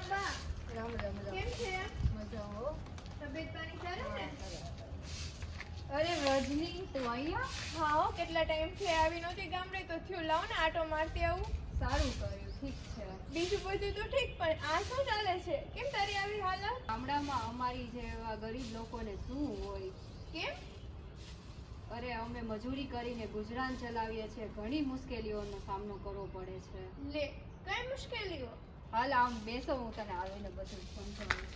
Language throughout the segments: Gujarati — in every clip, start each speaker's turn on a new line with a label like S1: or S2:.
S1: બા.
S2: રામ રામ રામ.
S1: કેમ છે?
S2: મજા હો.
S1: તબિયત પાણી સારું ને?
S2: અરે રજની તું અહીંયા?
S1: હા હો, કેટલા ટાઈમથી આવી નહોતી ગામડે તો થયું લાવ ને આટો મારતી આવું.
S2: સારું કર્યું, ઠીક છે.
S1: બીજું બધું તો ઠીક, પણ આ શું ચાલે છે? કેમ તારી આવી હાલત?
S2: ગામડામાં અમારી જેવા ગરીબ લોકોને શું હોય?
S1: કેમ?
S2: અરે અમે મજૂરી કરીને ગુજરાન ચલાવીએ છીએ, ઘણી મુશ્કેલીઓનો સામનો કરવો પડે છે.
S1: લે, કઈ મુશ્કેલીઓ?
S2: હાલ આમ બેસો, હું તને આવીને બધું સમજાવું.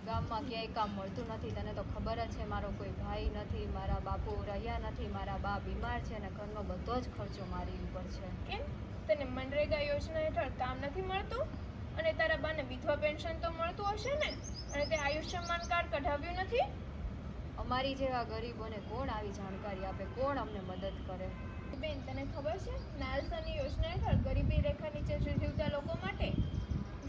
S2: ગામમાં ક્યાંય કામ મળતું નથી, તને તો ખબર જ છે. મારો કોઈ ભાઈ નથી, મારા બાપુ રહ્યા નથી, મારા બા બીમાર છે અને ઘરનો બધો જ ખર્ચો મારી ઉપર છે.
S1: કેમ? તને મનરેગા યોજના હેઠળ કામ નથી મળતું? અને તારા બાને વિધવા પેન્શન તો મળતું હશે ને? અને તે આયુષ્યમાન કાર્ડ કઢાવ્યું નથી?
S2: અમારી જેવા ગરીબોને કોણ આવી જાણકારી આપે? કોણ અમને મદદ કરે?
S1: બેન, તને ખબર છે નાલસાની યોજના હેઠળ ગરીબી રેખા નીચે જીવતા લોકો માટે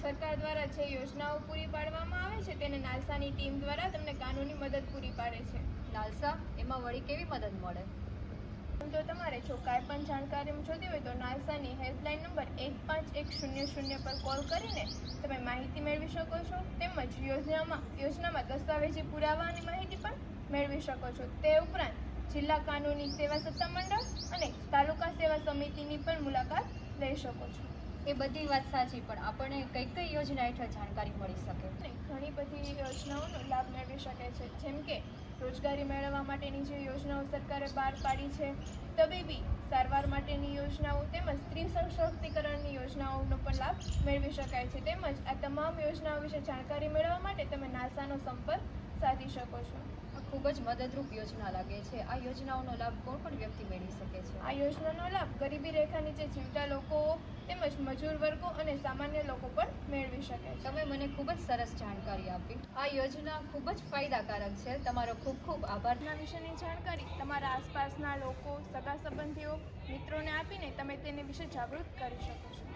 S1: સરકાર દ્વારા જે યોજનાઓ પૂરી પાડવામાં આવે છે તેને નાલસાની ટીમ દ્વારા તમને કાનૂની મદદ પૂરી પાડે છે.
S2: નાલસા, એમાં વળી કેવી મદદ મળે?
S1: જો તમારે જો કાંઈ પણ જાણકારી જોતી હોય તો નાલસાની હેલ્પલાઇન નંબર 151000 પર કોલ કરીને તમે માહિતી મેળવી શકો છો. તેમજ યોજનામાં દસ્તાવેજી પુરાવાની માહિતી પણ મેળવી શકો છો. તે ઉપરાંત જિલ્લા કાનૂની સેવા સત્તા મંડળ અને તાલુકા સેવા સમિતિની પણ મુલાકાત લઈ શકો છો.
S2: એ બધી વાત સાચી, પણ આપણને કઈ કઈ યોજના હેઠળ જાણકારી મળી શકે?
S1: અને ઘણી બધી યોજનાઓનો લાભ મેળવી શકે છે, જેમ કે રોજગારી મેળવવા માટેની જે યોજનાઓ સરકારે બહાર પાડી છે, તબીબી સારવાર માટેની યોજનાઓ તેમજ સ્ત્રી સશક્તિકરણની યોજનાઓનો પણ લાભ મેળવી શકાય છે. તેમજ આ તમામ યોજનાઓ વિશે જાણકારી મેળવવા માટે તમે નાલસાનો સંપર્ક સાધી શકો છો.
S2: આ ખૂબ જ મદદરૂપ યોજના લાગે છે. આ યોજનાઓનો લાભ કોણ પણ વ્યક્તિ મેળવી શકે છે?
S1: આ યોજનાનો લાભ ગરીબી રેખા નીચે જીવતા લોકો તેમજ મજૂર વર્ગો અને સામાન્ય લોકો પણ મેળવી શકે છે.
S2: તમે મને ખૂબ જ સરસ જાણકારી આપી. આ યોજના ખૂબ જ ફાયદાકારક છે. તમારો ખૂબ ખૂબ આભાર.
S1: યોજના વિશેની જાણકારી તમારા આસપાસના લોકો, સગા સંબંધીઓ, મિત્રોને આપીને તમે તેને વિશે જાગૃત કરી શકો છો.